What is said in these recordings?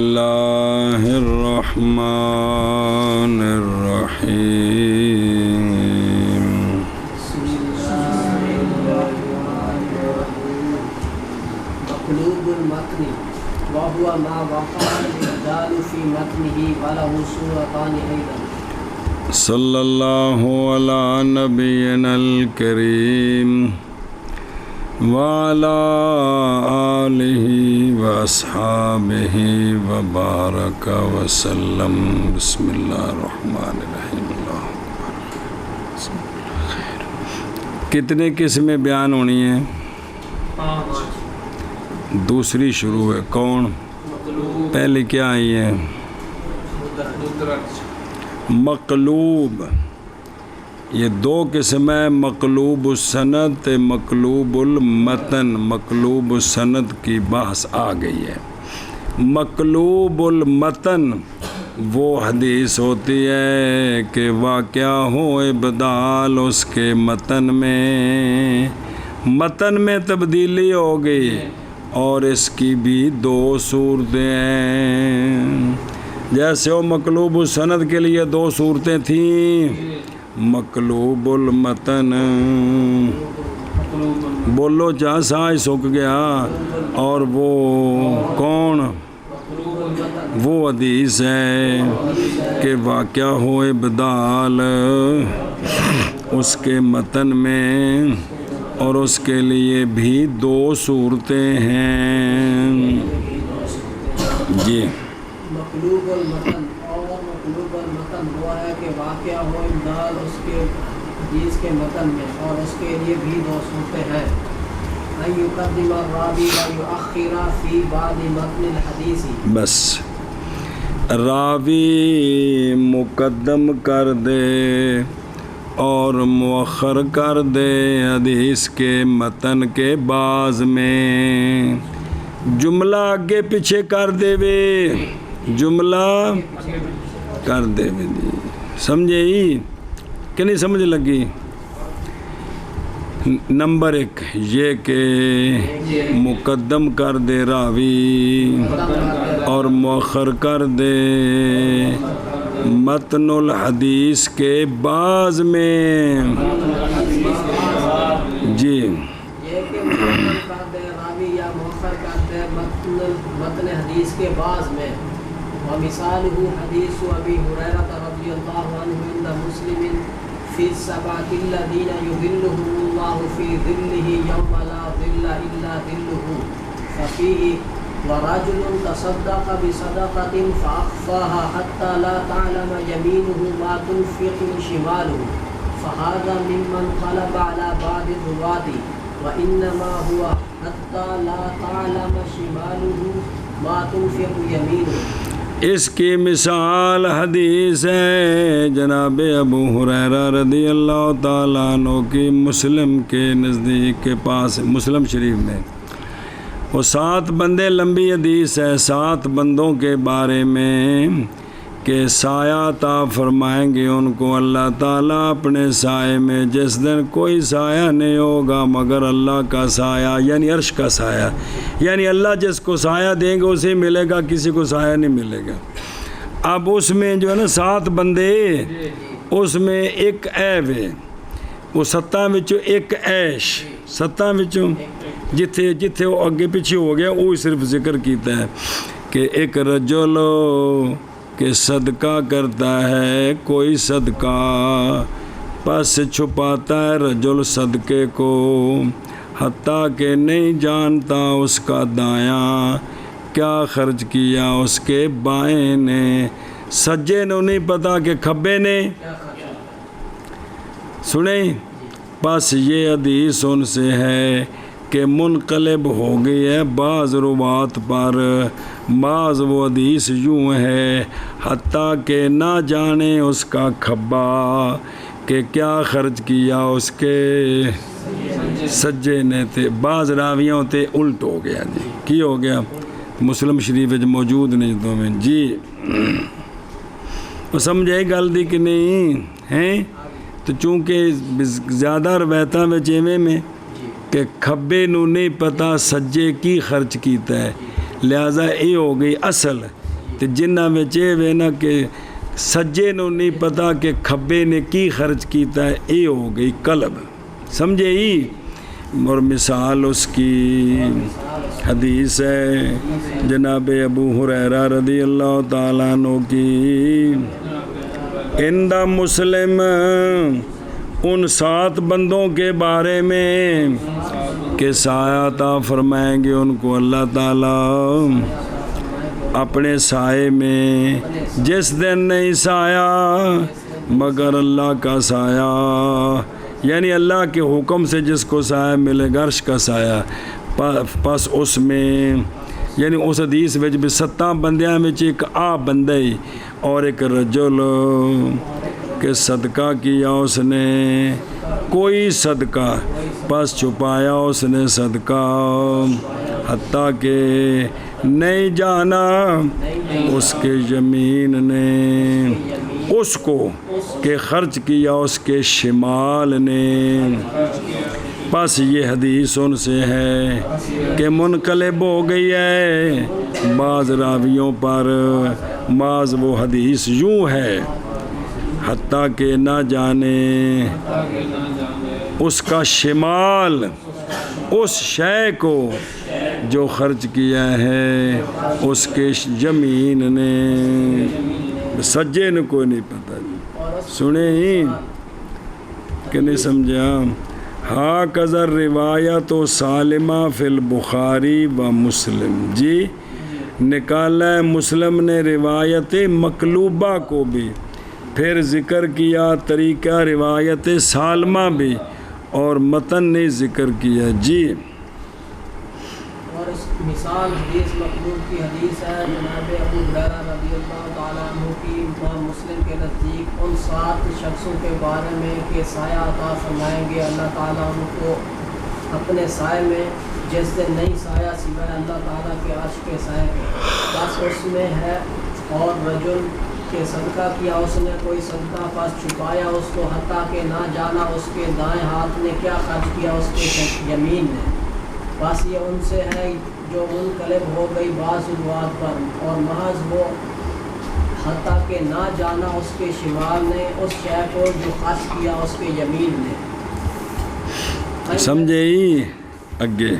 اللہ الرحمن الرحیم مقلوب المتن وهو ما وقع الإبدال في متنه وله صورتان أيضا. صلی اللہ علی نبینا الکریم وعلی آلہ واصحابہ وبارک وسلم. بسم اللہ الرحمن الرحیم. اللہ کتنے قسمیں بیان ہونی ہیں؟ دوسری شروع ہے. کون پہلے کیا آئی ہے؟ مقلوب. یہ دو قسم ہے، مقلوب السند، مقلوب المتن. مقلوب السند کی بحث آ گئی ہے. مقلوب المتن وہ حدیث ہوتی ہے کہ واقعہ ہو ابدال اس کے متن میں تبدیلی ہو گئی، اور اس کی بھی دو صورتیں ہیں. جیسے وہ مقلوب السند کے لیے دو صورتیں تھیں، مقلوب المتن بولو چاہ ساج سک گیا، اور وہ کون؟ وہ حدیث ہے کہ واقعہ ہو ابدال اس کے متن میں، اور اس کے لیے بھی دو صورتیں ہیں. جی مقلوب المتن اور مقلوب المتن وہ ہے کہ واقعہ ہو ابدال اس کے حدیث کے متن میں، اور اس کے لیے بھی دو صورتیں ہیں. ان یقدم الراوی و یؤخر فی بعض متن الحدیث. بس راوی مقدم کر دے اور مؤخر کر دے حدیث کے متن کے بعض میں. جملہ آگے پیچھے کر دے وے، جملہ کر دے وے. سمجھے ہی کہ نہیں سمجھ لگی؟ نمبر ایک یہ کہ مقدم کر دے راوی اور مؤخر کر دے متن الحدیث کے بعض میں. جی یہ کہ مقدم کر دے راوی یا مؤخر کر دے متن حدیث کے بعض میں. ومثالہ حدیث ابی ہریرہ رضی اللہ عنہ عند مسلم فی السبعۃ الذین یظلهم اللہ فی ظلہ یوم لا ظل الا ظلہ ففیہ ورجل تصدق بصدقۃ فاخفاها حتى لا تعلم يمينه ما تنفق شماله فهذا ممن قلب على بعض الرواة وإنما هو حتى لا تعلم شماله ما تنفق يمينه. اس کی مثال حدیث ہے جناب ابو ہریرہ رضی اللہ تعالیٰ عنہ کی، مسلم کے نزدیک کے پاس مسلم شریف میں. وہ 7 بندے لمبی حدیث ہے 7 بندوں کے بارے میں کہ سایہ عطا فرمائیں گے ان کو اللہ تعالیٰ اپنے سائے میں. جس دن کوئی سایہ نہیں ہوگا مگر اللہ کا سایہ، یعنی عرش کا سایہ. یعنی اللہ جس کو سایہ دیں گے اسے ملے گا، کسی کو سایہ نہیں ملے گا. اب اس میں جو ہے نا 7 بندے، اس میں ایک عیب ہے. وہ 7 وچوں ایک عیش، 7 وچوں جتھے وہ اگے پیچھے ہو گیا وہ صرف ذکر کیتا ہے کہ ایک رجل کہ صدقہ کرتا ہے کوئی صدقہ، پس چھپاتا ہے رجل صدقے کو حتیٰ کہ نہیں جانتا اس کا دایاں کیا خرچ کیا اس کے بائیں نے. سجے نے نہیں پتا کہ کھبے نے. سنیں بس یہ حدیث ان سے ہے کہ منقلب ہو گئی ہے بعض روات پر. بعض وہ حدیث یوں ہے حتیٰ کہ نہ جانے اس کا کھبا کہ کیا خرچ کیا اس کے سجے نے. تھے بعض راویاں ہوتے الٹ ہو گیا. جی کی ہو گیا؟ مسلم شریف موجود نہیں تو میں. جی سمجھے گل دی کہ نہیں ہیں؟ تو چونکہ زیادہ روایتاں میں ایویں میں کہ کھبے نو نہیں پتا سجے کی خرچ کیتا ہے، لہذا یہ ہو گئی اصل تے جنہاں وچ اے وے نا کہ سجے نو نہیں پتا کہ کھبے نے کی خرچ کیتا ہے، اے ہو گئی قلب، سمجھے ہی۔ اور مثال اس کی حدیث ہے جناب ابو ہریرہ رضی اللہ تعالیٰ عنہ کی، اندہ مسلم ان 7 بندوں کے بارے میں کہ سایہ عطا فرمائیں گے ان کو اللہ تعالیٰ اپنے سائے میں، جس دن نہیں سایہ مگر اللہ کا سایہ، یعنی اللہ کے حکم سے جس کو سایہ ملے گا عرش کا سایہ، پس اس میں یعنی اس حدیث وچ بھی 7 بندیاں وچ ایک بندہ ہی اور ایک رجل کہ صدقہ کیا اس نے کوئی صدقہ، پس چھپایا اس نے صدقہ حتیٰ کہ نہیں جانا اس کے یمین نے اس کو کہ خرچ کیا اس کے شمال نے۔ پس یہ حدیث ان سے ہے کہ منقلب ہو گئی ہے بعض راویوں پر، بعض وہ حدیث یوں ہے حتیٰ کہ نہ جانے اس کا شمال اس شے کو جو خرچ کیا ہے اس کے زمین نے، سجے نے کوئی نہیں پتہ، سنے ہی کہ نہیں سمجھا۔ ہاں کذر روایت و سالمہ فی البخاری و مسلم، جی نکالا ہے مسلم نے روایت مقلوبہ کو بھی، پھر ذکر کیا طریقہ روایت سالمہ بھی، اور متن نے ذکر کیا، جی۔ اور اس مثال حدیث مقلوب کی حدیث ہے جناب ابو ہریرہ رضی اللہ تعالیٰ عنہ کی امام مسلم کے نزدیک ان 7 شخصوں کے بارے میں کہ سایہ عطا فرمائیں گے اللہ تعالیٰ ان کو اپنے سائے میں، جس دن نہیں سایہ سوائے اللہ تعالیٰ کے عرش کے سائے کے، بس اس میں ہے اور رجل کہ صدقہ کیا اس نے کوئی صدقہ، پس چھپایا اس کو حتیٰ کہ نہ جانا اس کے دائیں ہاتھ نے کیا خرچ کیا اس کے یمین نے، بس یہ ان سے ہے جو منقلب ہو گئی بعض الواد پر، اور محض وہ حتیٰ کہ نہ جانا اس کے شمال نے اس شے کو جو خرچ کیا اس کے یمین نے۔ سمجھے ہی اگے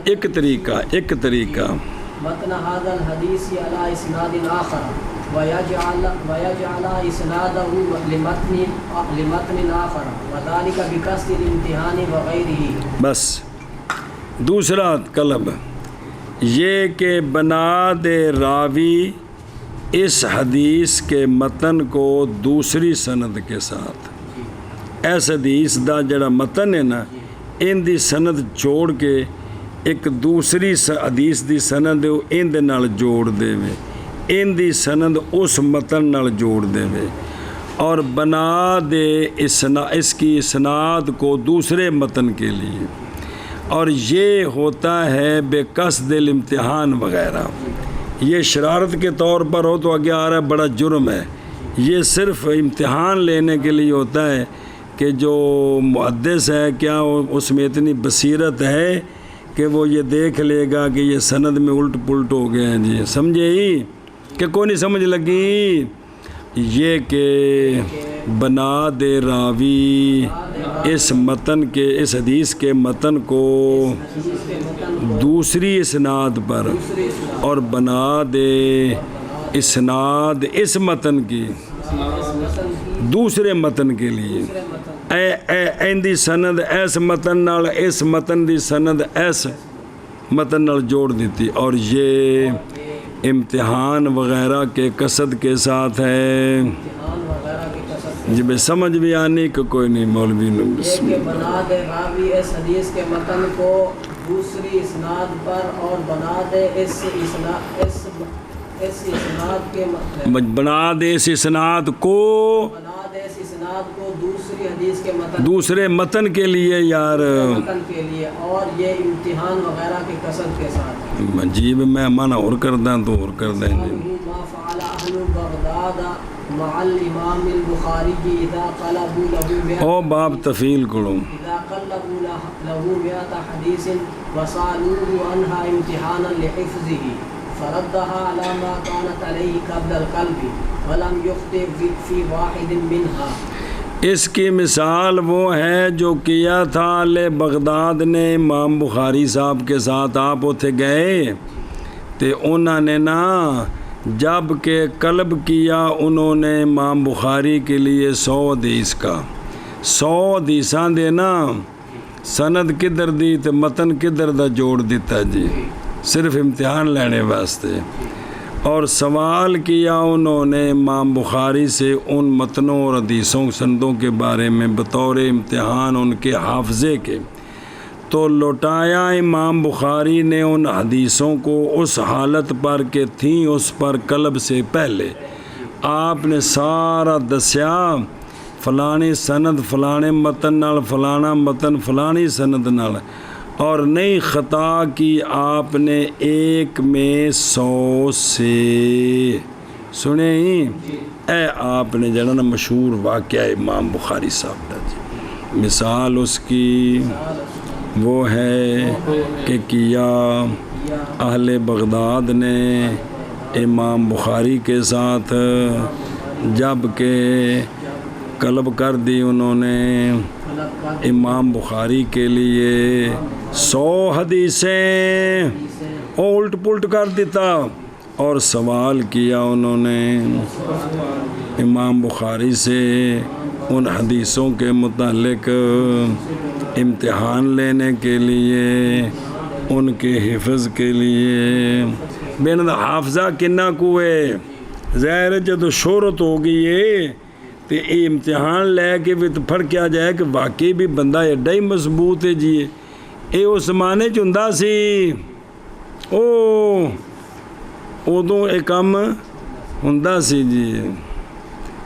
ایک طریقہ متن هذا الحديث على اسناد آخر ويجعل اسناده لمتن آخر وذلك بقصد الامتحان وغيره۔ بس دوسرا قلب یہ کہ بنا دے راوی اس حدیث کے متن کو دوسری سند کے ساتھ، اس حدیث دا جڑا متن ہے نا ان دی سند جوڑ کے ایک دوسری حدیث دی سند ان دے نال جوڑ دے وے، ان دی سند اس متن نال جوڑ دے وے، اور بنا دے اس کی اسناد کو دوسرے متن کے لیے، اور یہ ہوتا ہے بے قصد الامتحان وغیرہ۔ یہ شرارت کے طور پر ہو تو آگے آ رہا ہے بڑا جرم ہے، یہ صرف امتحان لینے کے لیے ہوتا ہے کہ جو محدث ہے کیا اس میں اتنی بصیرت ہے کہ وہ یہ دیکھ لے گا کہ یہ سند میں الٹ پلٹ ہو گئے ہیں، جی سمجھے ہی کہ کوئی نہیں سمجھ لگی۔ یہ کہ بنا دے راوی اس متن کے اس حدیث کے متن کو دوسری اسناد پر، اور بنا دے اسناد اس متن کی دوسرے متن کے لیے، این دی سند ایس متن نال اس متن دی سند ایس متن نال جوڑ دیتی، اور یہ امتحان وغیرہ کے قصد کے ساتھ ہے۔ جب سمجھ بھی آنی کہ کوئی نہیں مولوی نے کہ بنا دے راوی اس حدیث کے متن کو دوسری اسناد پر، اور بنا دے اس اسناد کے بنا دے اس اسناد کو دوسری حدیث کے متن دوسرے متن کے لیے یار متن کے لیے، اور یہ امتحان وغیرہ کے قصد کے ساتھ۔ جی میں مانا اور کردہ تو اور کردہ جی ما فعل اہل بغداد مع الامام البخاری اذا قلبوا له او باب تفیل کرو اذا قلبوا له 100 حدیث وسالوه عنها امتحانا لحفظه فردها على ما كانت عليه قبل القلب ولم يخطئ في واحد منها۔ اس کی مثال وہ ہے جو کیا تھا اہل بغداد نے امام بخاری صاحب کے ساتھ۔ آپ اتنے گئے تو انہوں نے نا جب کہ قلب کیا انہوں نے امام بخاری کے لیے 100 حدیث کا 100 حدیثاں دے نا سند کدھر دی تو متن کدھر دا جوڑ دیتا جی، صرف امتحان لینے واسطے۔ اور سوال کیا انہوں نے امام بخاری سے ان متنوں اور حدیثوں سندوں کے بارے میں بطور امتحان ان کے حافظے کے، تو لوٹایا امام بخاری نے ان حدیثوں کو اس حالت پر کہ تھیں اس پر قلب سے پہلے۔ آپ نے سارا دسیا فلانی سند فلانے متن نال، فلانا متن فلانی سند نال، اور نہیں خطا کی آپ نے ایک میں 100 سے۔ سنے ہی اے آپ نے جڑا نا مشہور واقعہ امام بخاری صاحب دا جی، مثال اس کی وہ ہے کہ کیا اہل بغداد نے امام بخاری کے ساتھ جب کہ قلب کر دی انہوں نے امام بخاری کے لیے 100 حدیثیں الٹ پلٹ کر دیتا، اور سوال کیا انہوں نے امام بخاری سے ان حدیثوں کے متعلق امتحان لینے کے لیے، ان کے حفظ کے لیے۔ بین حافظہ کنا کوئے ظاہر جدو شہرت ہو گئی ہے تو یہ امتحان لے کے بھی تو پھڑ کیا جائے کہ واقعی بھی بندہ ایڈا ہی مضبوط ہے جی۔ یہ اس زمانے چ ہوندا سی، ادوں یہ کام ہوندا سی جی۔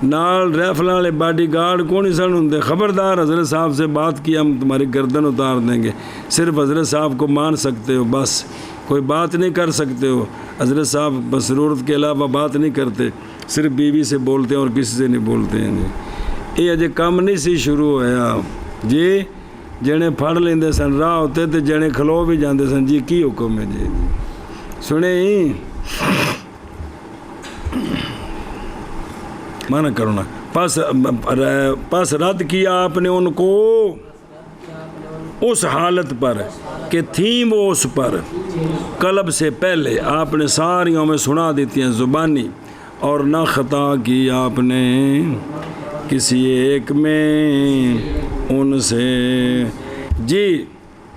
نال ریفلاں والے باڈی گارڈ کون ہی سن ہوندے، خبردار حضرت صاحب سے بات کی ہم تمہاری گردن اتار دیں گے، صرف حضرت صاحب کو مان سکتے ہو بس، کوئی بات نہیں کر سکتے ہو۔ حضرت صاحب بس ضرورت کے علاوہ بات نہیں کرتے، صرف بیوی سے بولتے ہیں اور کسی سے نہیں بولتے ہیں جی۔ یہ اجے کام نہیں سی شروع ہویا جی، جنے پھڑ لیندے سن راہ ہوتے تو جنے کھلو بھی جاندے سن جی کی حکم ہے جی۔ سنے ہی مانا کرنا پس رد کیا آپ نے ان کو اس حالت پر کہ تھیں وہ اس پر قلب سے پہلے۔ آپ نے ساریوں میں سنا دیتی ہیں زبانی، اور نہ خطا کی آپ نے کسی ایک میں ان سے جی۔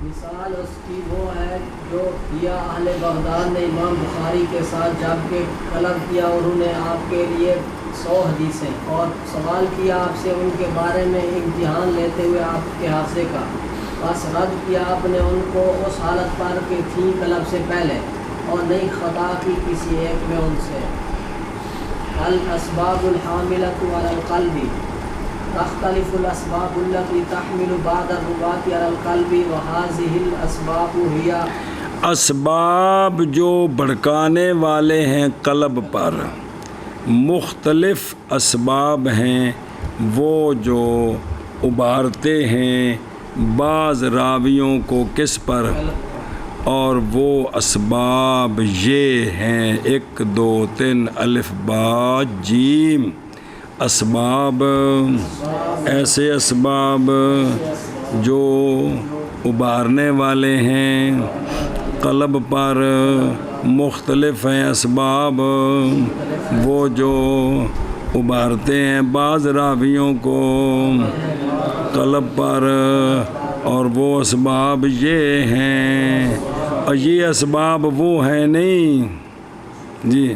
مثال اس کی وہ ہے جو کیا اہل بغداد نے امام بخاری کے ساتھ جب کہ قلب کیا انہوں نے آپ کے لیے 100 حدیثیں، اور سوال کیا آپ سے ان کے بارے میں امتحان لیتے ہوئے آپ کے حافظے کا، بس رد کیا آپ نے ان کو اس حالت پر کہ تھی قلب سے پہلے، اور نہیں خطا کی کسی ایک میں ان سے۔ الاسباب الحاملة على القلب، تختلف الاسباب التي تحمل بعض الرواة على القلب، وهذه الاسباب هي اسباب جو بھڑکانے والے ہیں قلب پر، مختلف اسباب ہیں وہ جو ابھارتے ہیں بعض راویوں کو کس پر، اور وہ اسباب یہ ہیں 1 2 3 الف با جیم۔ اسباب ایسے اسباب جو ابھارنے والے ہیں قلب پر، مختلف ہیں اسباب وہ جو ابھارتے ہیں بعض راویوں کو قلب پر، اور وہ اسباب یہ ہیں، اور یہ اسباب وہ ہیں نہیں جی۔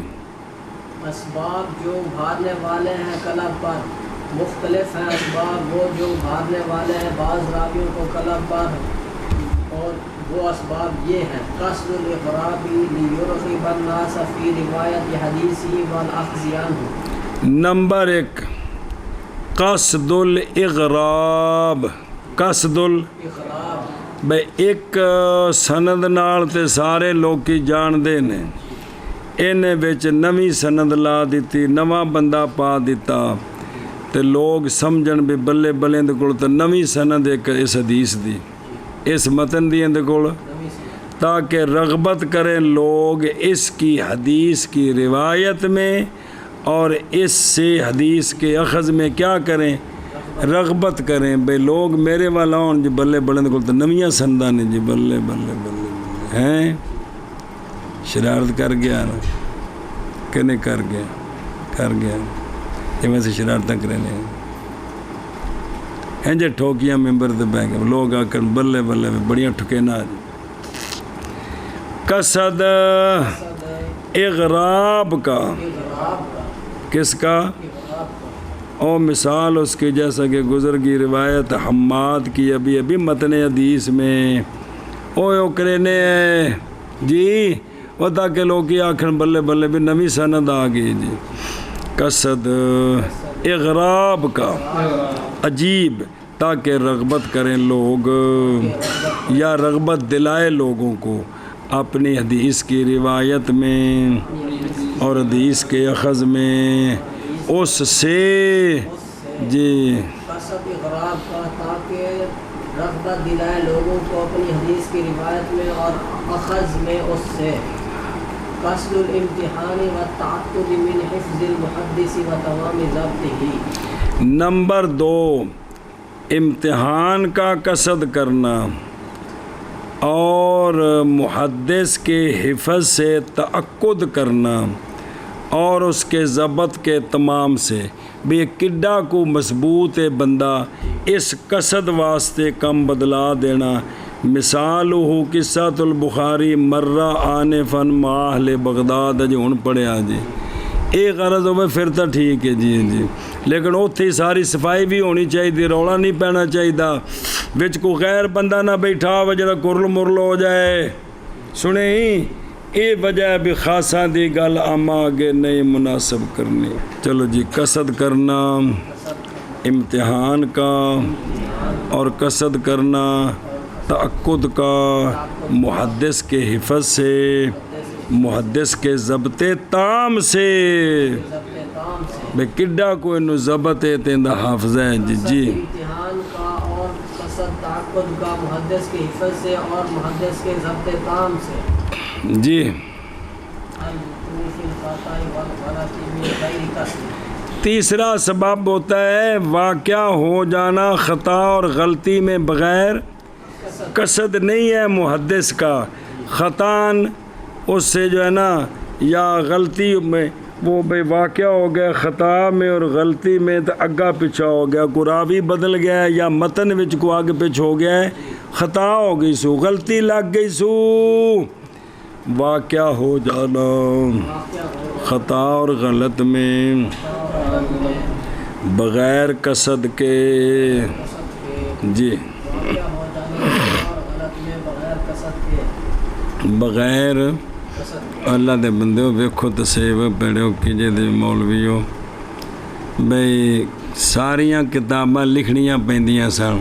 اسباب جو ابھارنے والے ہیں قلب پر، مختلف ہیں اسباب وہ جو ابھارنے والے ہیں بعض راویوں کو قلب پر، اور وہ اسباب یہ ہیں: قصد الاغراب لیرغب الناس فی روایت حدیثہ والاخذ عنہ۔ نمبر 1 قصد الاغراب۔ قصد بھئی ایک سند نال تے سارے لوکی جان دے نے، انہیں وچ نوی سند لا دیتی، نواں بندہ پا دیتا تے لوگ سمجھن بھی بلے بلے دے کول تے نوی سند ایک اس حدیث دی، اس متن دی اندے کول تاکہ رغبت کریں لوگ اس کی حدیث کی روایت میں اور اس سے حدیث کے اخذ میں کیا کریں، رغبت کریں. بھئی لوگ میرے والا ہوں جی بلے بلند کو تو نویاں سندا نے جی بلے بلے بلے ہیں. شرارت کر گیا نا کہ نہیں کر گیا، کر گیا. یہ ویسے شرارتیں کرنے ہیں جی ٹھوکیاں ممبر دے بہ گئے لوگ آ کر بلے بلے بڑیاں ٹھکینا. قصد اغراب کا، کس کا؟ او مثال اس کی جیسا کہ گزر گئی روایت حماد کی ابھی ابھی متن حدیث میں. او کرینے جی وہ تاکہ لوگ کی آکھن بلے بلے بھی نوی سند آ گئی جی. قصد اغراب کا عجیب، تاکہ رغبت کریں لوگ یا رغبت دلائے لوگوں کو اپنی حدیث کی روایت میں اور حدیث کے اخذ میں اس سے جی. قصد اغراب کا تاکہ رغبت دلائے لوگوں کو اپنی حدیث کی روایت میں اور اخذ میں اس سے. قصد الامتحان والتعقد من حفظ المحدث وتمام ضبطه. نمبر 2 امتحان کا قصد کرنا اور محدث کے حفظ سے تعقد کرنا اور اس کے ضبط کے تمام سے. بے کڈا کو مضبوط بندہ اس قصد واسطے کم بدلا دینا. مثال ہو قصۃ البخاری مرہ آنے فن ماہل بغداد جی ہن پڑھیا جی. ایک غرض ہوئے پھر تو ٹھیک ہے جی جی، لیکن اتھے ساری صفائی بھی ہونی چاہیے، رولا نہیں پینا چاہیے، وچ کو غیر بندہ نہ بیٹھا ہو جڑا کرل مرل ہو جائے. سنے ہی اے وجہ بھی خاصا دی گل آما آگے نہیں مناسب کرنی. چلو جی قصد کرنا امتحان کا اور قصد کرنا تعقد کا محدث کے حفظ سے، محدث کے ضبط تام سے. بے کڈا کو انہوں ضبط تیندہ حافظ ہے جی جی. امتحان کا اور قصد تعقد کا محدث کے حفظ سے اور محدث کے ضبط تام سے جی. تیسرا سبب ہوتا ہے واقعہ ہو جانا خطا اور غلطی میں بغیر قصد نہیں ہے محدث کا. خطان اس سے جو ہے نا یا غلطی میں وہ بے واقعہ ہو گیا خطا میں اور غلطی میں تو اگا پیچھا ہو گیا، کو راوی بدل گیا یا متن وچ کو آگے پیچھے ہو گیا ہے، خطا ہو گئی سو، غلطی لگ گئی سو. واقعہ ہو جانا خطا اور غلط میں بغیر قصد کے جی، بغیر اللہ دے بندے ہو ویکھو تصیب پڑھو کیجے دے مولویو. بھئی ساریاں کتاباں لکھنیاں پیندیاں سن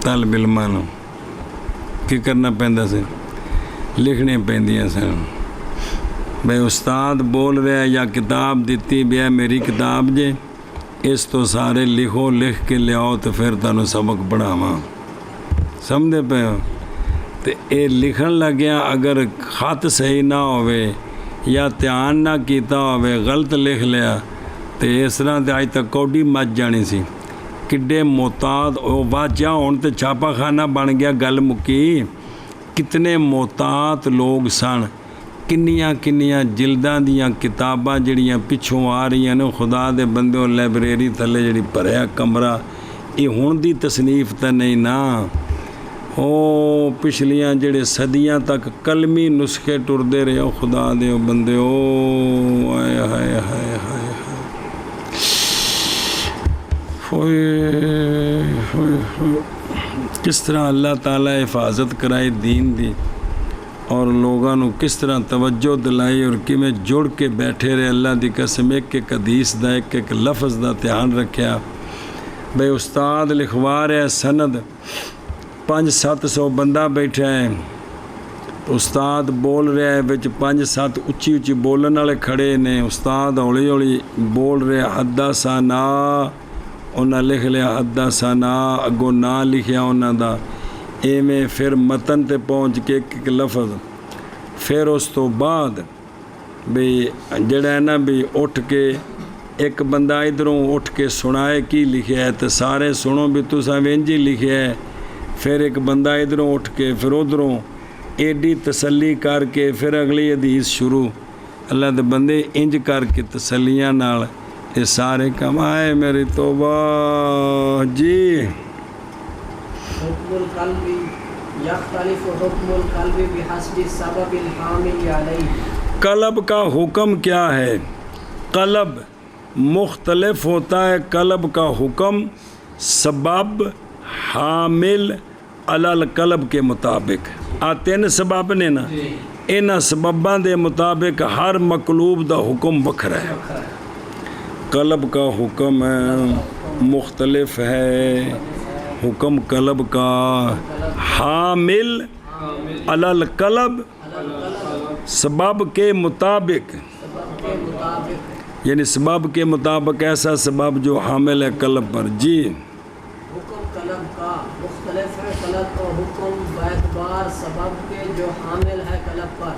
طالب علماں نوں، کی کرنا پیندا سی؟ لکھنے پیندیاں سن. بھئی استاد بول رہا ہے یا کتاب دیتی بھی ہے میری کتاب جے اس تو سارے لکھو، لکھ کے لیاؤ تو پھر تانوں سبق پڑھاواں. سمجھے پے ہو؟ تو اے لکھن لگیا اگر خط صحیح نہ ہوئے یا دھیان نہ کیتا ہوئے غلط لکھ لیا تو اس طرح تے اج تک کوڈی مچ جانی سی. کڈے محتاط واجہ ہون تے چھاپا خانہ بن گیا، گل مکی. کتنے محتاط لوگ سن، کنیاں کنیاں جلداں دیاں کتاباں جڑیاں پچھوں آ رہی ہیں خدا دے بندے لائبریری تھلے جڑی بھریا کمرہ، یہ ہون دی تصنیف تے نہیں نا. او پچھلیاں جڑے صدیاں تک کلمی نسخے ٹردے رہے ہو خدا دے بندے او ہائے ہائے ہائے ہائے ہائے. کس طرح اللہ تعالیٰ حفاظت کرائی دین دی اور لوگاں نو کس طرح توجہ دلائی اور کیویں جڑ کے بیٹھے رہے. اللہ دی قسم ایک ایک حدیث دا ایک ایک لفظ دا دھیان رکھیا. بھئی استاد لکھوا رہے سند 500-700 بندہ بیٹھا ہے، استاد بول رہا ہے وچ 5-7 اچھی اچھی بولن والے کھڑے نے. استاد ہولی ہولی بول رہے حدثنا، انہاں لکھ لیا حدثنا، اگوں نا لکھیا انہاں دا. ایویں پھر متن تے پہنچ کے ایک لفظ پھر اس تو بعد بھی جڑا ہے نا بھی اٹھ کے ایک بندہ ادھروں اٹھ کے سنائے کی لکھیا ہے تو سارے سنو بھی تساں ونج ہی لکھیا ہے، پھر ایک بندہ ادھروں اٹھ کے پھر ادھروں ایڈی تسلی کر کے پھر اگلی حدیث شروع، اللہ دے بندے انج کر کے تسلیاں نال یہ سارے کمائے میری توبہ جی۔ حکم القلب یختلف حکم القلب بحسب السبب الحامل علیہ۔ قلب کا حکم کیا ہے؟ قلب مختلف ہوتا ہے، قلب کا حکم سبب حامل علی القلب کے مطابق آ تین سبب نے نا، انہاں سبباں دے مطابق ہر مقلوب دا حکم وکھرا ہے۔ قلب کا حکم مختلف ہے، حکم قلب کا حامل علی القلب سبب کے مطابق، یعنی سبب کے مطابق ایسا سبب جو حامل ہے قلب پر جی۔ حکم قلب کا مختلف ہے، قلب کا حکم باعتبار سبب کے جو حامل ہے قلب پر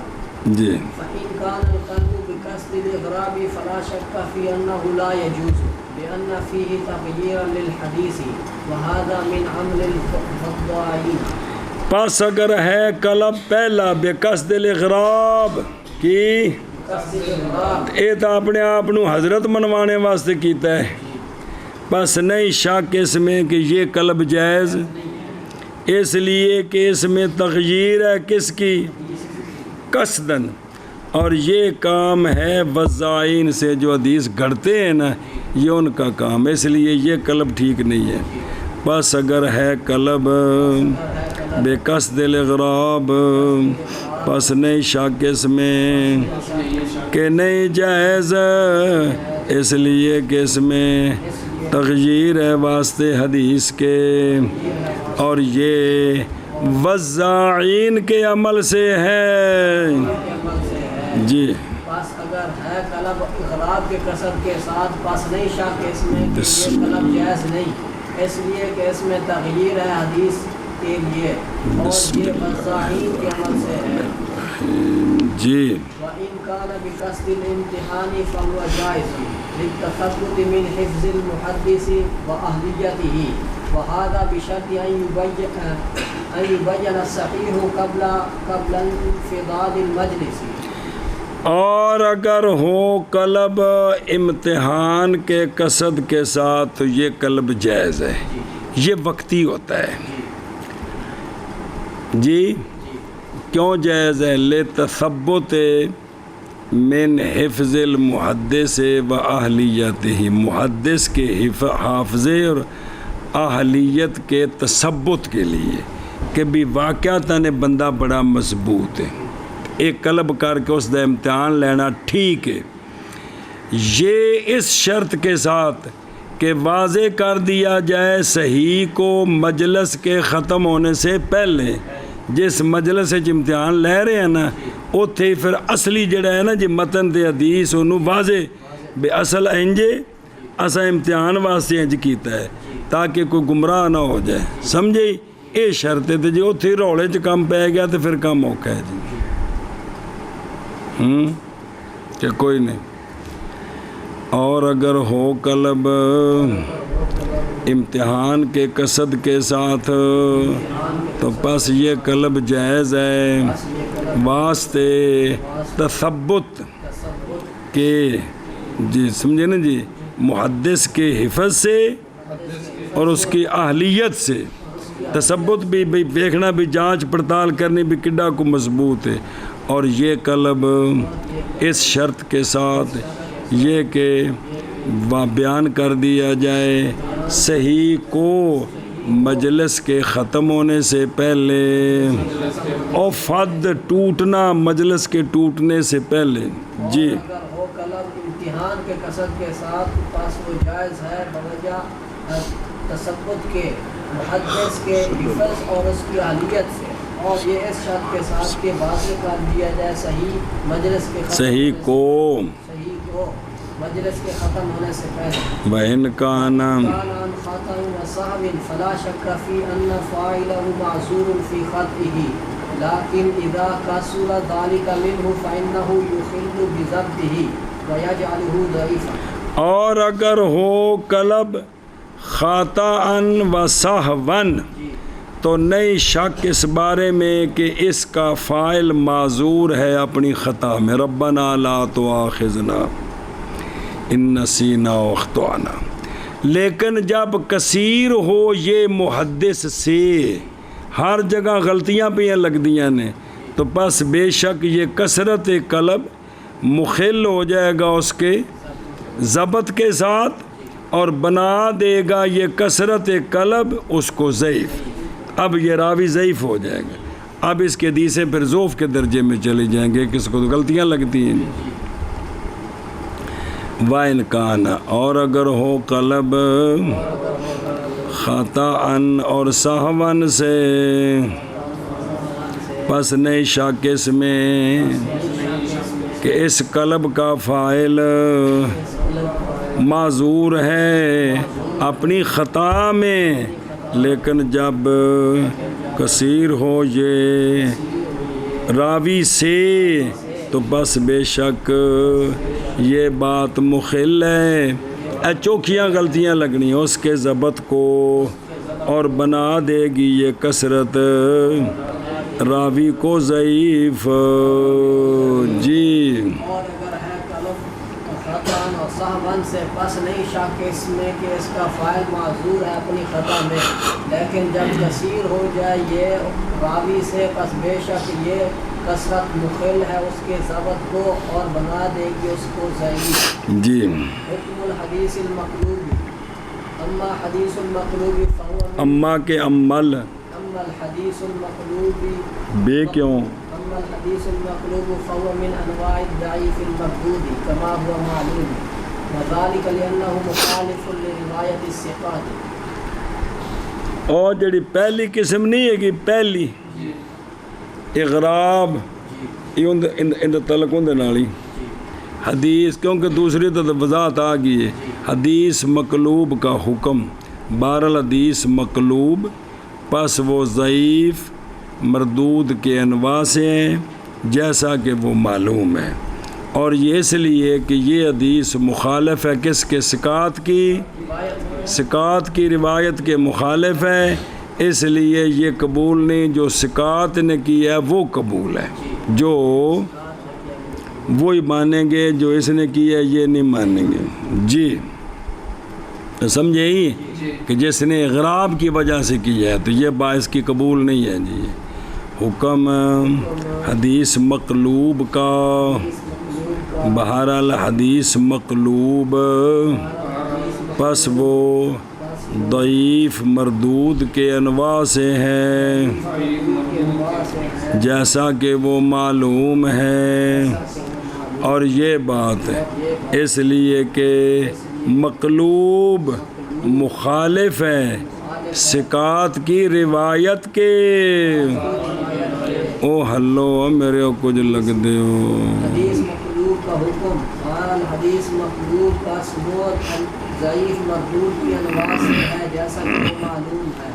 جی۔ فإن كان القلب بقصد الإغراب فلا شك في أنه لا يجوز لأن فيه تغييرا للحديث وهذا من عمل الفضائين۔ پس اگر ہے قلب پہلا بے قصد الاغراب کی، یہ تو اپنے آپ نو حضرت منوانے واسطے کیتا ہے، بس نہیں شک اس میں کہ یہ قلب جائز، اس لیے کہ اس میں تغییر ہے کس کی؟ قصدن، اور یہ کام ہے وضائین سے جو حدیث گھڑتے ہیں نا، یہ ان کا کام، اس لیے یہ قلب ٹھیک نہیں ہے۔ بس اگر ہے قلب بے قصد الاغراب، پس نہیں شک اس میں کہ نہیں جائز، اس لیے کہ اس میں تغییر ہے واسطے حدیث کے، اور یہ وضاعین کے عمل سے ہے جی۔ پس اگر ہے قلب اغراب کے قصد کے ساتھ، پس نہیں شک اس میں کہ یہ قلب جائز نہیں، اس لیے کہ اس میں تغییر ہے حدیث کے لیے، اور یہ وضاعین کے عمل سے ہے جی۔ وَإِنْ كَانَ بِقَصْدِ الْإِمْتِحَانِ فَهُوَ جَائِزٌ لِلتَّثَبُّتِ مِنْ حِفْظِ الْمُحَدِّثِ وَأَهْلِيَّتِهِ وَهَذَا بِشَرْطِ أَنْ يُبَيَّنَ الصَّحِيحُ قبل انفضاض المجلس۔ اور اگر ہو قلب امتحان کے قصد کے ساتھ تو یہ قلب جائز ہے، یہ وقتی ہوتا ہے جی۔ کیوں جائز ہے؟ لتثبت من حفظ المحدث و اہلیتہ، محدث کے حافظے اور اہلیت کے تثبت کے لیے کہ بھی واقعتاً بندہ بڑا مضبوط ہے، ایک قلب کر کے اس دا امتحان لینا ٹھیک ہے، یہ اس شرط کے ساتھ کہ واضح کر دیا جائے صحیح کو مجلس کے ختم ہونے سے پہلے، جس مجلس سے امتحان لے رہے ہیں نا اتھے پھر اصلی جڑا ہے نا جی متن تے حدیث انہوں واضح بے اصل انجے اسا امتحان واسطے انج کیتا ہے تاکہ کوئی گمراہ نہ ہو جائے، سمجھے؟ یہ شرط ہے جی اتھے روڑے چ کم پہ گیا تو پھر کم اوکھا ہے جی کہ کوئی نہیں۔ اور اگر ہو قلب امتحان کے قصد کے ساتھ تو پس یہ قلب جائز ہے واسطے تثبت کے جی، سمجھے نا جی، محدث کے حفظ سے اور اس کی اہلیت سے، تثبت بھی دیکھنا بھی جانچ پڑتال کرنی بھی کڈا کو مضبوط ہے، اور یہ قلب اس شرط کے ساتھ یہ کہ بیان کر دیا جائے صحیح کو مجلس کے ختم ہونے سے پہلے، اور فد ٹوٹنا مجلس کے ٹوٹنے سے پہلے جی۔ اگر ہو قلب امتحان کے قصد کے ساتھ پاس وہ جائز ہے بوجہ تثبت کے، محدث کے حفظ اور اس کی اہلیت سے، اور یہ اس شرط کے ساتھ کہ واضح کر دیا جائے صحیح مجلس کے صحیح کو مجلس کے ختم ہونے سے پہلے وَإِنْ كَانَ كان عن خطأ وسهو فلا شك في أن فاعله معذور في خطئه لكن إذا كسر ذلك منه فإنه يخل بضبطه ويجعله ضعيفا. اور اگر ہو قلب خطأً و سہواً تو نہیں شک اس بارے میں کہ اس کا فاعل معذور ہے اپنی خطا میں. ربنا لا تؤاخذنا ان نسینا و اخطأنا. لیکن جب کثیر ہو یہ محدث سے ہر جگہ غلطیاں پہ لگ دیاں نے تو بس بے شک یہ کثرت قلب مخل ہو جائے گا اس کے ضبط کے ساتھ اور بنا دے گا یہ کثرت قلب اس کو ضعیف. اب یہ راوی ضعیف ہو جائے گا. اب اس کے حدیثیں پھر ضعف کے درجے میں چلی جائیں گے. کس کو تو غلطیاں لگتی ہیں. وَإِنْ كَانَ اور اگر ہو قلب خطأً اور سہواً سے پس نہیں شک اس میں کہ اس قلب کا فاعل معذور ہے اپنی خطا میں. لیکن جب کثیر ہو یہ راوی سے تو بس بے شک یہ بات مخل ہے چوکھیاں غلطیاں لگنی اس کے ضبط کو اور بنا دے گی یہ کثرت راوی کو ضعیف. جی اور اگر ہے قلب خطأ اور سہوا سے پس نہیں شک اس میں کہ اس کا فاعل معذور ہے اپنی خطا میں لیکن جب کثیر ہو جائے یہ راوی سے پس بے شک یہ کثرت مخل ہے اس کے ضبط کو اور بنا دے گی اس کو ضعیف. جی حکم الحدیث المقلوب اما حدیث المقلوب فهو اما کے عمل اما الحدیث المقلوب بے کیوں اما الحدیث المقلوب فهو من انواع الضعيف المردود كما هو معلوم وذلك لانه مخالف لروايه الثقات. اور جڑی پہلی قسم نہیں ہے کہ پہلی اغراب ان تعلق ہوں نالی حدیث کیونکہ دوسری تو وضاحت آ گئی ہے. حدیث مقلوب کا حکم بہرحال حدیث مقلوب پس وہ ضعیف مردود کے انواع سے ہیں جیسا کہ وہ معلوم ہے. اور یہ اس لیے کہ یہ حدیث مخالف ہے کس کے ثقات کی روایت کے مخالف ہے اس لیے یہ قبول نہیں. جو ثقات نے کیا ہے وہ قبول ہے جو وہی مانیں گے جو اس نے کیا ہے یہ نہیں مانیں گے. جی سمجھے ہی کہ جس نے اغراب کی وجہ سے کیا ہے تو یہ باعث کی قبول نہیں ہے. جی حکم حدیث مقلوب کا بہرحال حدیث مقلوب پس وہ ضعیف مردود کے انواع سے ہے جیسا کہ وہ معلوم ہے. اور یہ بات اس لیے کہ مقلوب مخالف ہے ثقات کی روایت کے. او ہلو میرے کچھ لگ دے ہو. حدیث مقلوب کا حکم بہرحال حدیث مقلوب کا ثبوت ضعیف مردود کی انواع سے ہے جیسا کہ وہ معلوم ہے.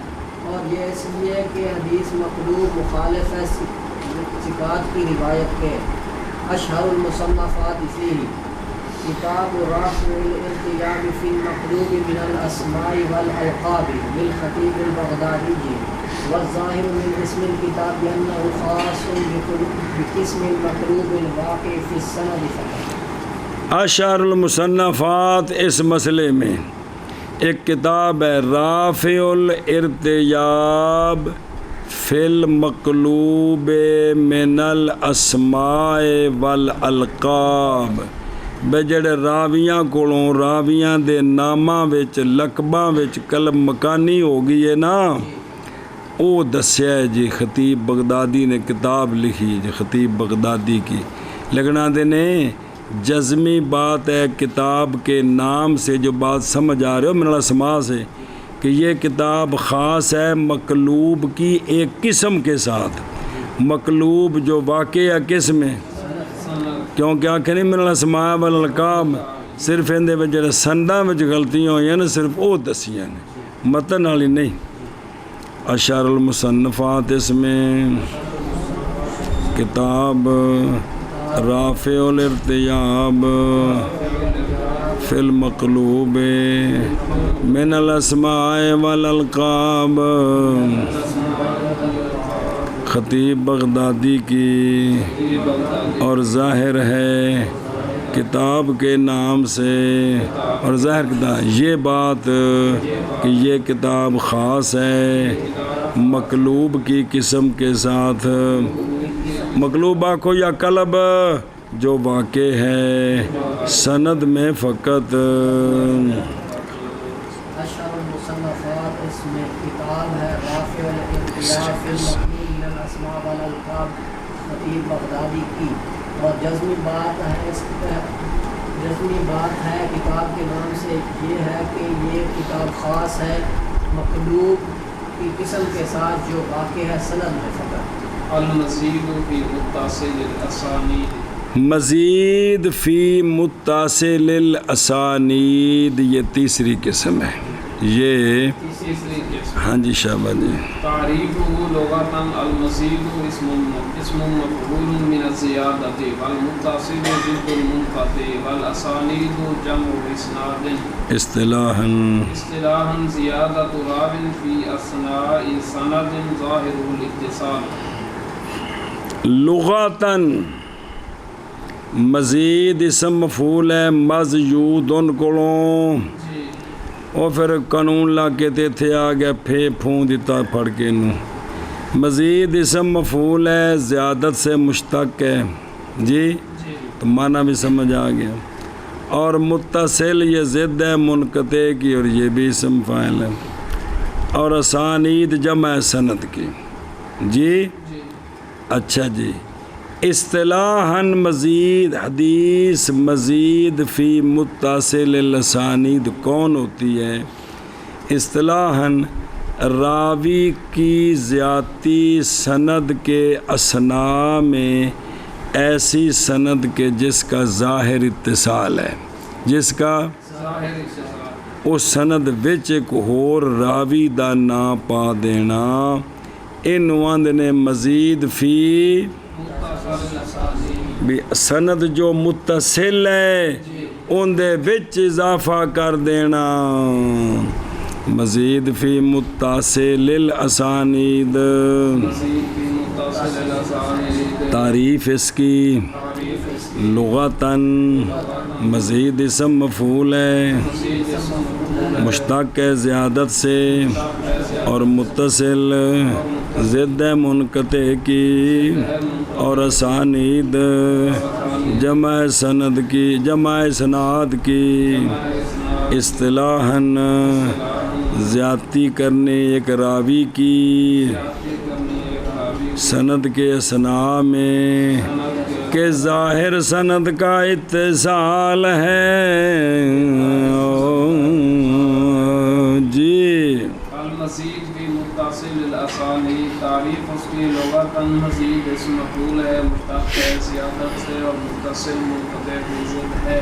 اور یہ اس لیے کہ حدیث مقلوب مخالف ہے ثقات کی روایت کے. اشہر المصنفات فیہ کتاب رافع الالتیاب فی المقلوب من الاسماء والالقاب للخطیب البغدادی والظاہر من اسم الكتاب بأنه خاص بقسم المقلوب الواقع فی السند فقط. اشہر المصنفات اس مسئلے میں ایک کتاب ہے رافع الارتیاب فی المقلوب من الاسماء والالقاب. بے جڑے راویاں کولوں راویاں دے ناماں وچ لقباں وچ کلم مکانی ہو گئی ہے نا او دسیا ہے. جی خطیب بغدادی نے کتاب لکھی جی خطیب بغدادی کی لگنا دینے جزمی بات ہے کتاب کے نام سے جو بات سمجھ آ رہے ہو من الاسماء سے کہ یہ کتاب خاص ہے مقلوب کی ایک قسم کے ساتھ. مقلوب جو واقع ہے کس میں کیونکہ آنکھیں نہیں من الاسماء والالقاب صرف اندے وچ جڑے سنداں وچ غلطیاں ہوئیاں نے صرف او دسیاں نے متن والی نہیں اشار المصنفات اس میں کتاب رافع الارتیاب فی المقلوب من الاسماء والالقاب خطیب بغدادی کی اور ظاہر ہے کتاب کے نام سے اور ظاہر کتاب یہ بات کہ یہ کتاب خاص ہے مقلوب کی قسم کے ساتھ مقلوب آنکھو یا قلب جو واقع ہے سند میں فقط اشہر المصنفات اس میں کتاب ہے رافع الارتیاب فی المقلوب من الاسماء والالقاب خطیب بغدادی کی اور جزمی بات ہے کتاب کے نام سے یہ ہے کہ یہ کتاب خاص ہے مقلوب کی قسم کے ساتھ جو واقع ہے سند میں فقط المزید فی متصل الاسانید مزید فی متصل الاسانید یہ تیسری قسم ہے یہ تیسری قسم ہاں جی شابہ جی تعریف لغتا المزید اسم مفعول من الزیادت والمتصل ضد المنقطع والاسانید جمع اسناد اصطلاحاً زیادت راو فی اثناء سند ظاہر الاتصال لغاتاً مزید اسم مفعول ہے مزیود ان کولوں اور پھر قانون لا کے تے تھے آ گیا پھے پھون دیتا پھڑ کے نو مزید اسم مفعول ہے زیادت سے مشتق ہے جی تو معنی بھی سمجھ آ گیا اور متصل یہ ضد ہے منقطع کی اور یہ بھی اسم فاعل ہے اور اسانید جمع سند کی جی اچھا جی اصطلاحاً مزید حدیث مزید فی متصل الاسانید کون ہوتی ہے اصطلاحاً راوی کی زیادتی سند کے اسنا میں ایسی سند کے جس کا ظاہر اتصال ہے جس کا اس سند وچ ایک ہور راوی دا نا پا دینا انہوں نے مزید فی بھی سند جو متصل ہے ان دے وچ اضافہ کر دینا مزید فی متصل الاسانید تعریف اس کی لغتاً مزید اسم مفعول ہے مشتق ہے زیادت سے اور متصل ضد منقطع کی اور اسانید جمع سند کی جمع اسناد کی اصطلاحاً زیادتی کرنے ایک راوی کی سند کے اسنا میں کہ ظاہر سند کا اتصال ہے جی المزید بھی متصل الاسانید تعریف اس کی لغتاً مزید اسم مفعول ہے مشتق ہے زیادت سے اور متصل منقطع کی ضد ہے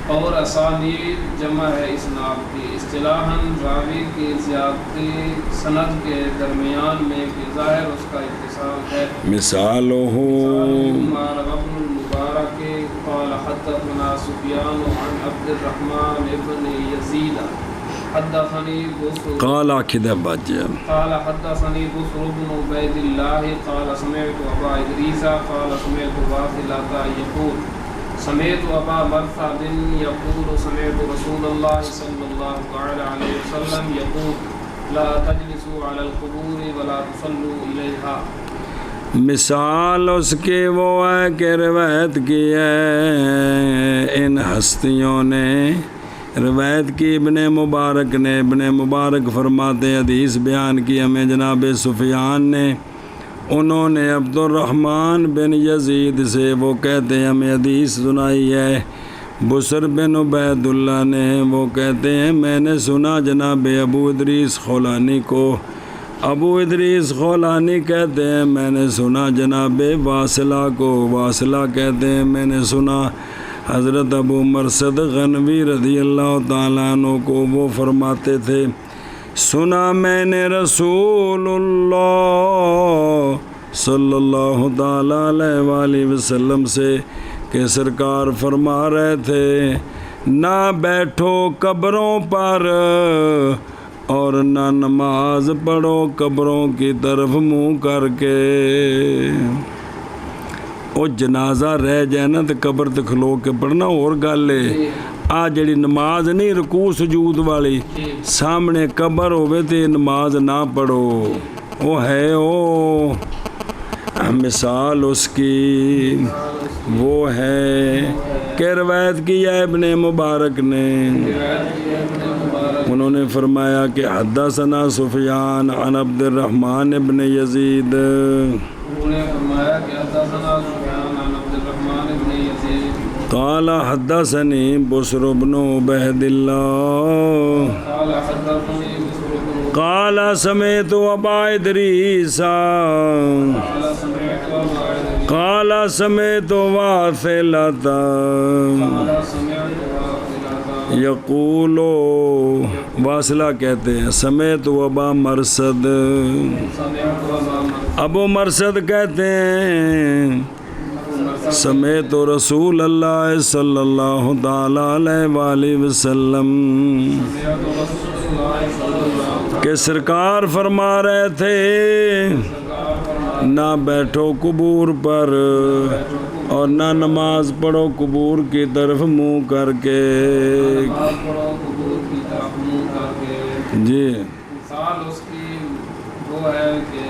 اور اسانید جمع ہے اسناد کی اصطلاحاً راوی کی زیادتی سند کے درمیان میں کہ ظاہر اس کا اتصال ہے مثال ہو ابن المبارک قال حدثنا سفیان عن عبد الرحمن ابن یزید حدثني بصر قال كذا باجا قال حدثني بصر بن عبيد الله قال سمعت أبا إدريس قال سمعت واصلة يقول سمعت أبا مرثد يقول سمعت رسول الله صلى الله عليه وسلم يقول لا تجلسوا على القبور ولا تصلوا إليها مثال اس کے وہ ہے کہ روایت کی ہے ان ہستیوں نے روایت کی ابن مبارک نے ابن مبارک فرماتے حدیث بیان کی ہمیں جناب سفیان نے انہوں نے عبد الرحمن بن یزید سے وہ کہتے ہیں ہمیں حدیث سنائی ہے بصر بن عبید اللہ نے وہ کہتے ہیں میں نے سنا جناب ابو ادریس خولانی کو ابو ادریس خولانی کہتے ہیں میں نے سنا جناب واصلہ کو واصلہ کہتے ہیں میں نے سنا حضرت ابو مرثد غنوی رضی اللہ تعالیٰ عنہ کو وہ فرماتے تھے سنا میں نے رسول اللہ صلی اللہ تعالیٰ علیہ وآلہ وسلم سے کہ سرکار فرما رہے تھے نہ بیٹھو قبروں پر اور نہ نماز پڑھو قبروں کی طرف منہ کر کے. وہ جنازہ رہ جائے نا تو قبر تے کھلو کے پڑھنا اور گل ہے. آ جڑی نماز نہیں رکوع سجود والی سامنے قبر ہوئے تے نماز نہ پڑھو. وہ ہے وہ مثال اس کی وہ ہے کہ روایت کی ہے ابن مبارک نے. انہوں نے فرمایا کہ حدثنا سفیان عن عبد الرحمن ابن یزید قال حدثني بشر بن عبید اللہ قال سمعت ابا ادریس قال سمعت واثلۃ یقول واصلہ کہتے ہیں سمیت ابا مرثد ابو مرثد کہتے ہیں سمیت رسول اللہ صلی اللہ تعالی علیہ وآلہ وسلم کہ سرکار فرما رہے تھے نہ بیٹھو قبور پر اور نہ نماز پڑھو قبور کی طرف منہ کر کے. جی مثال اس کی وہ ہے کہ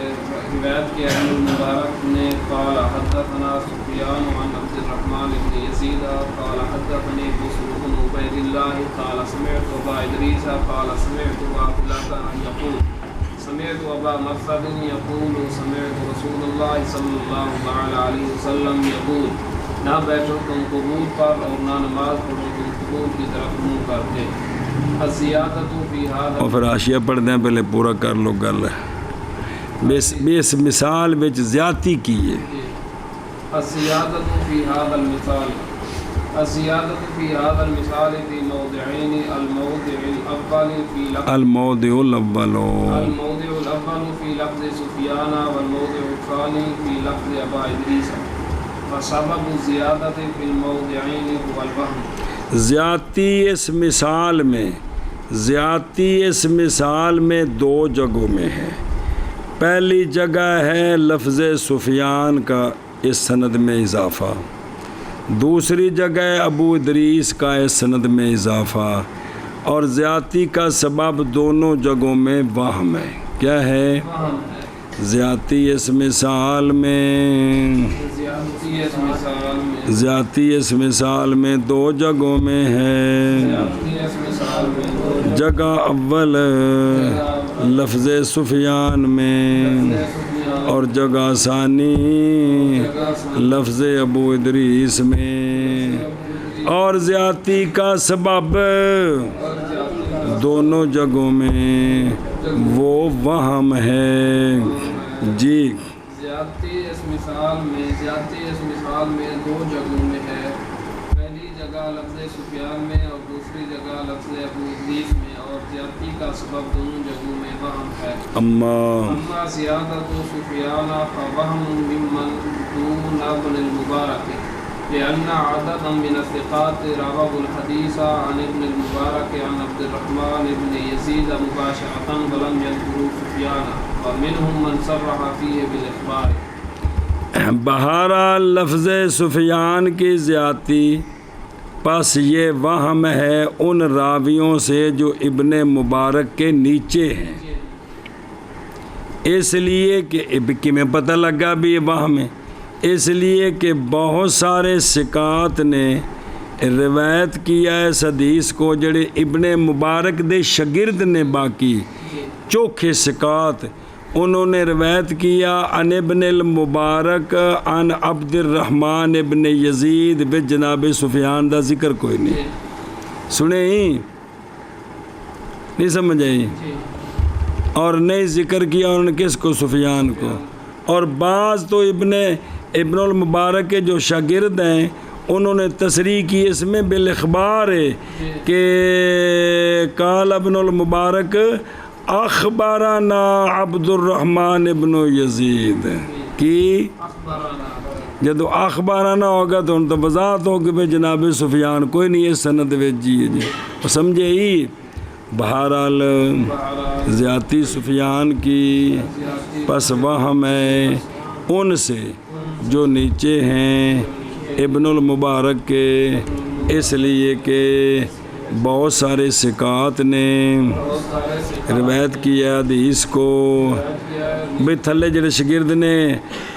روایت کے ابن مبارک نے قال حدثنا سفیان عن عبد الرحمن بن یزید قال حدثني بشر بن عبید اللہ قال سمعت ابا ادریس قال سمعت واثلۃ یقول سمعت ابا مرثد یقول سمعت رسول اللہ صلی اللہ تعالی علیہ وسلم یقول نہ بیٹھو تم قبور پر اور نہ نماز پڑھو تم قبور کی طرف منہ کر کے. الزیادۃ فی ھذا اور پھر حاشیہ پڑھ دیں پہلے پورا کر لو گل اس مثال وچ زیادتی کی ہے. الزیادۃ فی ھذا المثال الزیادۃ فی ھذا المثال فی موضعین الموضع الاول فی لفظ الموضع الاول الموضع الاول فی لفظ سفیان والموضع الثانی فی لفظ ابا ادریس وسبب الزیادۃ فی الموضعین هو الوهم. زیادتی اس مثال میں دو جگہوں میں ہے. پہلی جگہ ہے لفظ سفیان کا اس سند میں اضافہ. دوسری جگہ ابو ادریس کا اس سند میں اضافہ. اور زیادتی کا سبب دونوں جگہوں میں وہم ہے. کیا ہے؟ زیادتی اس مثال میں دو جگہوں میں ہے. جگہ اول لفظ سفیان میں اور جگہ ثانی لفظ ابو ادریس میں. اور زیادتی کا سبب دونوں جگہوں میں وہ وہم ہے. جی زیادتی اس مثال میں دو جگہوں میں ہے. پہلی جگہ لفظ سفیان میں اور دوسری جگہ لفظ ابو ادریس میں. اور زیادتی کا سبب دونوں جگہوں میں وہم ہے. اما زیادت سفیان فوہم ممن دون ابن المبارک لأن عددا من الثقات رووا الحديث عن ابن المبارك عن عبد الرحمن بن يزيد مباشرة ولم يذكروا سفيان ومنهم من صرح فيه بالإخبار. بہرحال لفظ سفیان کی زیادتی پس یہ وہم ہے ان راویوں سے جو ابن مبارک کے نیچے ہیں. اس لیے کہ میں پتہ لگا بھی یہ وہم ہے اس لیے کہ بہت سارے ثقات نے روایت کیا ہے اس حدیث کو جڑے ابن مبارک دے شاگرد نے. باقی چوکھے ثقات انہوں نے روایت کیا عن ابن المبارک عن عبد الرحمن ابن یزید بن جناب سفیان دا ذکر کوئی نہیں سنے ہی نہیں سمجھ آئی. اور نہیں ذکر کیا انہوں نے کس کو؟ سفیان کو. اور بعض تو ابن المبارک کے جو شاگرد ہیں انہوں نے تصریح کی اس میں بالاخبار ہے کہ قال ابن المبارک اخبرنا عبد الرحمن ابن یزید کی جدو اخبارانہ ہوگا تو ان تو وضاحت ہو کہ جناب سفیان کوئی نہیں ہے سند ویجی ہے جی سمجھے ہی بہرحال زیادتی سفیان کی پس وہم ہے ان سے جو نیچے ہیں ابن المبارک کے اس لیے کہ بہت سارے ثقات نے روایت کیا حدیث کو بھئی تھلے جڑے شگرد نے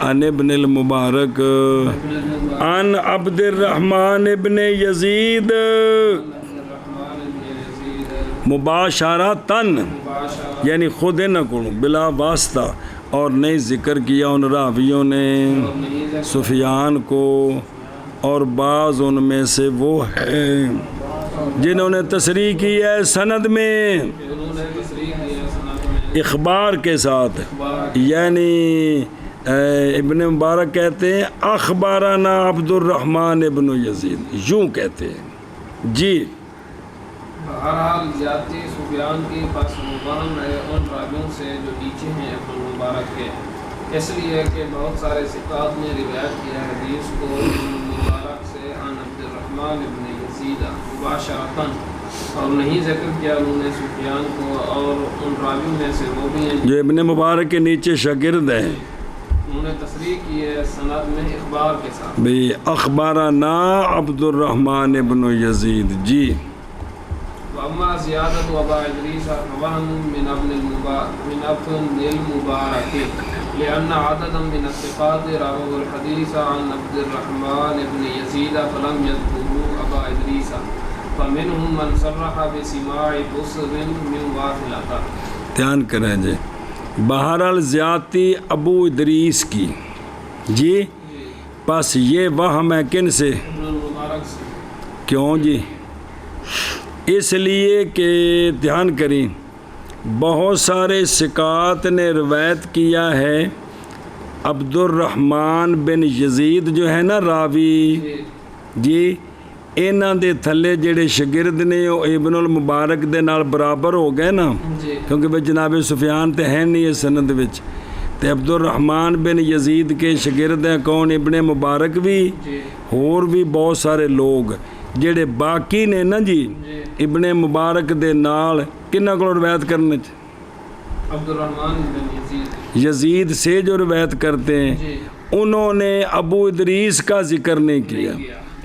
ان ابن المبارک ان عبد الرحمن ابن یزید مباشرتاً یعنی خود نہ کو بلا واسطہ اور نہیں ذکر کیا ان راویوں نے سفیان کو اور بعض ان میں سے وہ ہیں جنہوں نے تصریح کی ہے سند میں اخبار کے ساتھ یعنی ابن مبارک کہتے ہیں اخبارنا عبد الرحمن ابن یزید یوں کہتے ہیں جی بہرحال زیادتی سفیان کی پس مبہم ہے ان راویوں سے جو نیچے ہیں ابن مبارک کے اس لیے کہ بہت سارے ثقات نے روایت کیا حدیث کو ابن مبارک سے عن عبد الرحمن ابن یزید مباشرتاً اور نہیں ذکر کیا انہوں نے سفیان کو اور ان راویوں میں سے وہ بھی ہیں جو ابن مبارک کے نیچے شاگرد ہیں انہوں نے تصریح کی ہے سند میں اخبار کے ساتھ بھئی اخبارنا عبد الرحمن ابن یزید جی واما زیادت وبا ادریس فوہم من ابن المبارک لأن عددا من الثقات رووا الحديث عن عبد الرحمن ابن يزيد فلم يذكروا أبا إدريس فمنهم من صرح بسماع بصر من واثلة دھیان کریں جی بہرحال زیادتی ابو ادریس کی جی پس یہ وہم ہے کن سے ابن المبارک سے کیوں جی اس لیے کہ دھیان کریں بہت سارے ثقات نے روایت کیا ہے عبد الرحمن بن یزید جو ہے نا راوی جی انہاں دے تھلے جڑے شگرد نے وہ ابن المبارک دے نال برابر ہو گئے نا کیونکہ بھئی جناب سفیان تے ہیں نہیں ہے سند وچ تے عبد الرحمن بن یزید کے شگرد ہیں کون ابن مبارک بھی اور بھی بہت سارے لوگ جڑے باقی نے نا جی ابن مبارک دے نال کنہ کو روایت کرنے عبد الرحمن بن یزید سے جو روایت کرتے ہیں انہوں نے ابو ادریس کا ذکر نہیں کیا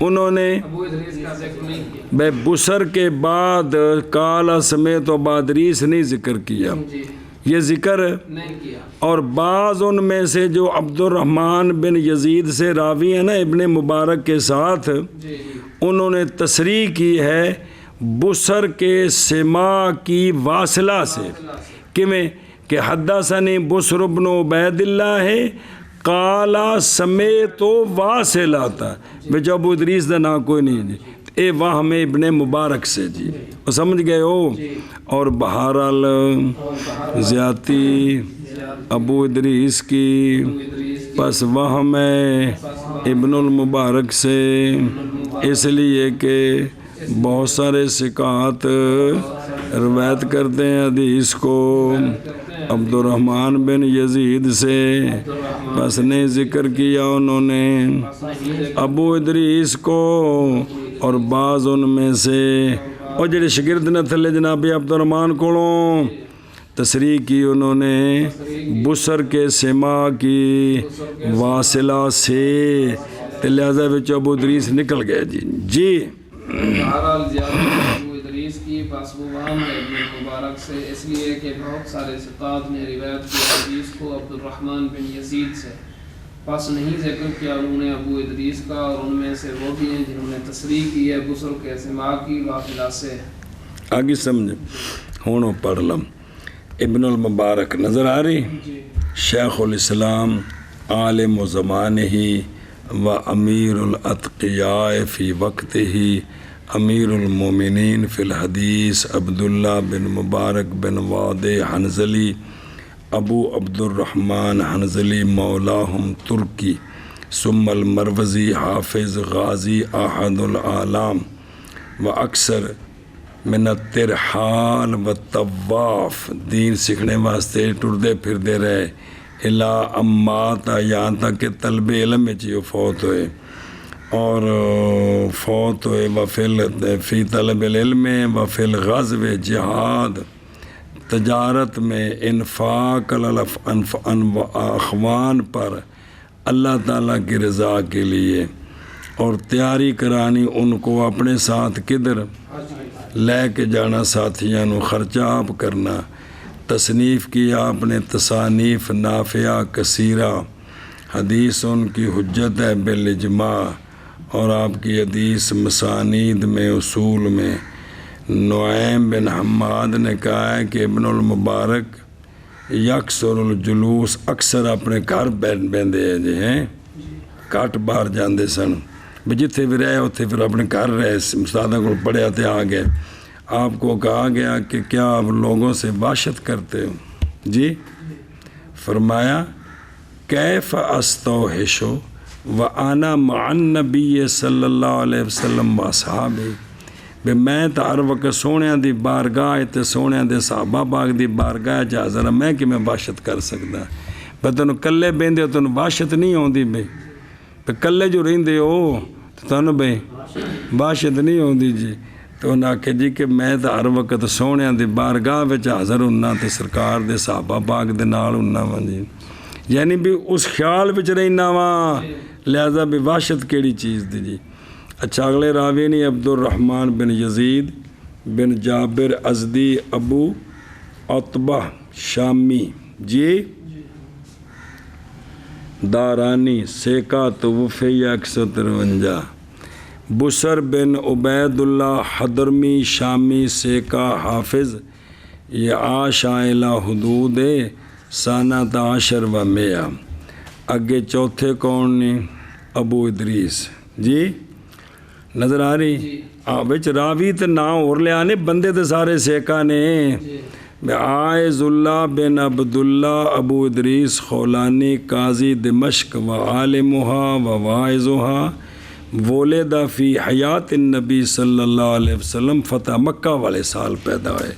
انہوں نے ابو ادریس کا ذکر نہیں کیا بے بسر کے بعد کالا سمیت ابو ادریس نہیں ذکر کیا یہ ذکر نہیں کیا اور بعض ان میں سے جو عبد الرحمن بن یزید سے راوی ہیں نا ابن مبارک کے ساتھ انہوں نے تصریح کی ہے بسر کے سما کی واصلہ سے کہ حدثنی بسر بن عبید اللہ ہے قالا سمیت واصلہ تھا بچہ ابو ادریس دا نام کوئی نہیں جی اے وہم ابن مبارک سے جی وہ سمجھ گئے ہو اور بہرحال زیادتی ابو ادریس کی پس وہم ہے ابن المبارک سے اس لیے کہ بہت سارے ثقات روایت کرتے ہیں حدیث کو عبد الرحمن بن یزید سے بس نے ذکر کیا انہوں نے ابو ادریس کو اور بعض ان میں سے اور جڑے شگرد نے تھلے جناب عبد الرحمن کولوں تصریح کی انہوں نے بسر کے سما کی واصلہ سے لہذا وچ ابو ادریس نکل گئے جی بہرحال زیادہ ابو ادریس کی پس مبہم ہے ابن مبارک سے اس لیے کہ بہت سارے ثقات نے روایت کی حدیث کو عبد الرحمن بن یزید سے پس نہیں ذکر کیا انہوں نے ابو ادریس کا اور ان میں سے وہ بھی ہیں جنہوں نے تصریح کی ہے بسر کے سما کی واصلہ سے آگے سمجھے ہونو پڑھ لم ابن المبارک نظر آ رہی شیخ الاسلام عالم و زمانہ ہی و امیر الاتقیاء فی وقت ہی امیر المومنین فی الحدیث عبداللہ بن مبارک بن وادع حنظلی ابو عبد الرحمن حنظلی مولاہم ترکی ثم المروزی حافظ غازی احد العالم و اکثر من الترحال و طواف دین سیکھنے واسطے ٹردے پھردے رہے الا امات یہاں تک کہ طلب علم میں جو فوت ہوئے اور فوت ہوئے فی طلب العلم و فی الغزو جہاد تجارت میں انفاق اخوان پر اللہ تعالیٰ کی رضا کے لیے اور تیاری کرانی ان کو اپنے ساتھ کدھر لے کے جانا ساتھیاں نو خرچہ آپ کرنا تصنیف کیا آپ نے تصانیف نافعہ کثیرہ حدیث ان کی حجت ہے بالاجماع اور آپ کی حدیث مسانید میں اصول میں نعیم بن حماد نے کہا ہے کہ ابن المبارک یکسر الجلوس اکثر اپنے گھر بہندے جی ہیں کٹ باہر جاندے سن بھی جتھے بھی رہے اتنے پھر اپنے گھر رہے استادوں کو پڑھے تے آ گئے آپ کو کہا گیا کہ کیا آپ لوگوں سے باشت کرتے ہو جی فرمایا کیف استوحشو وانا مع النبی صلی اللہ علیہ وسلم واصحابہ بھی میں تو ہر وقت سونے دی بارگاہ تے سونے دے صحابہ باغ دی بارگاہ حاضر میں کہ میں باشت کر سکتا بے تینوں کلے بہندے ہو تینوں باشت نہیں ہوندی بے کلے جو رہندے ہو تو تینوں بے باشت نہیں ہوندی جی تو انہاں کہ جی کہ میں تو ہر وقت سونے دی بارگاہ وچ حاضر ہونا تے سرکار دے صحابہ باغ دے نال ہونا وا جی یعنی بھی اس خیال وچ رہنا وا لہذا بھی باشت کیڑی چیز دی جی اچھا اگلے راوی نہیں عبد الرحمن بن یزید بن جابر ازدی ابو عتبہ شامی جی دارانی سیکا توفی 153 بسر بن عبید اللہ حضرمی شامی سیکا حافظ یہ عاشائلہ حدود سانہ عشر و میہ اگے چوتھے کون نے ابو ادریس جی نظر آ رہی بچ راوی تے نا اور لیا نے بندے تے سارے سیکا نے عائز اللہ بن عبداللہ ابو ادریس خولانی قاضی دمشق و عالمها و واعظها ولد فی حیات النبی صلی اللہ علیہ وسلم فتح مکہ والے سال پیدا ہوئے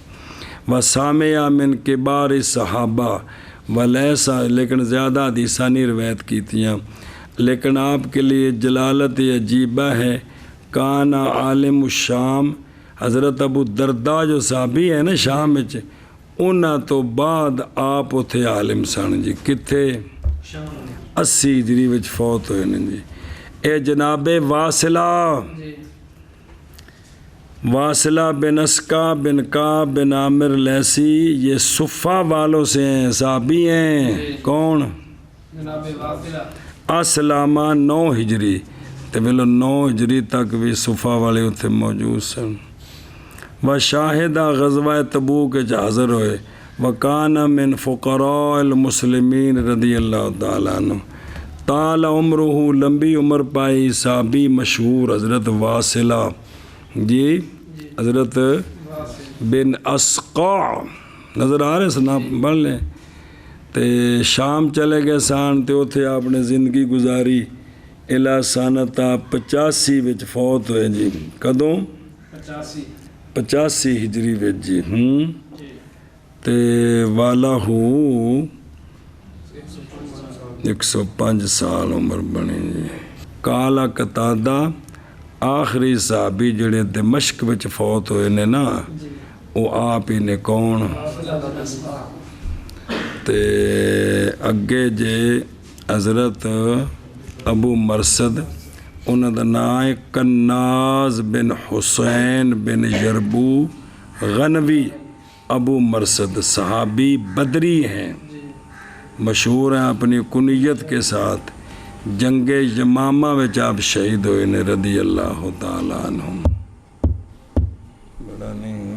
و سامع من کبار صحابہ و لیسا لیکن زیادہ حدیثانی روایت کی تھیاں لیکن آپ کے لیے جلالت عجیبہ ہے کانا عالم الشام حضرت ابو دردہ جو صحابی ہے نا شام وچ انہاں تو بعد آپ اتھے عالم سن جی کتھے 80 ہجری وچ فوت ہوئے نا جی اے جناب واصلہ بن اسقا بن کعب بن عامر لیسی یہ صفہ والوں سے ہیں صحابی ہیں کون جناب واصلہ اسلامہ 9 ہجری تے ویلو 9 ہجری تک بھی صفہ والے اتنے موجود سن و شاہدہ غزوہ تبوک کے حاضر ہوئے وکان من فقراء المسلمین رضی اللہ تعالیٰ عنہ طال عمرہ لمبی عمر پائی صحابی مشہور حضرت واصلہ جی حضرت بن اسقا نظر آ رہے سنا پڑھ لیں تے شام چلے گئے سان تے اتھے آپ نے زندگی گزاری الہ سانتا 85 وچ فوت ہوئے جی کدوں 85 ہجری وچ جی تے والا ہو 105 سال عمر بنی جی کالا قتادہ آخری صحابی جڑے دمشق وچ فوت ہوئے نے نا وہ آپ ہی نے کون تے اگے جے حضرت ابو مرسد انہوں دا نام ہے کناز بن حسین بن یربو غنوی ابو مرسد صحابی بدری ہیں مشہور ہیں اپنی کنیت کے ساتھ جنگ یمامہ وچ آپ شہید ہوئے نے رضی اللہ تعالیٰ عنہم بڑا نہیں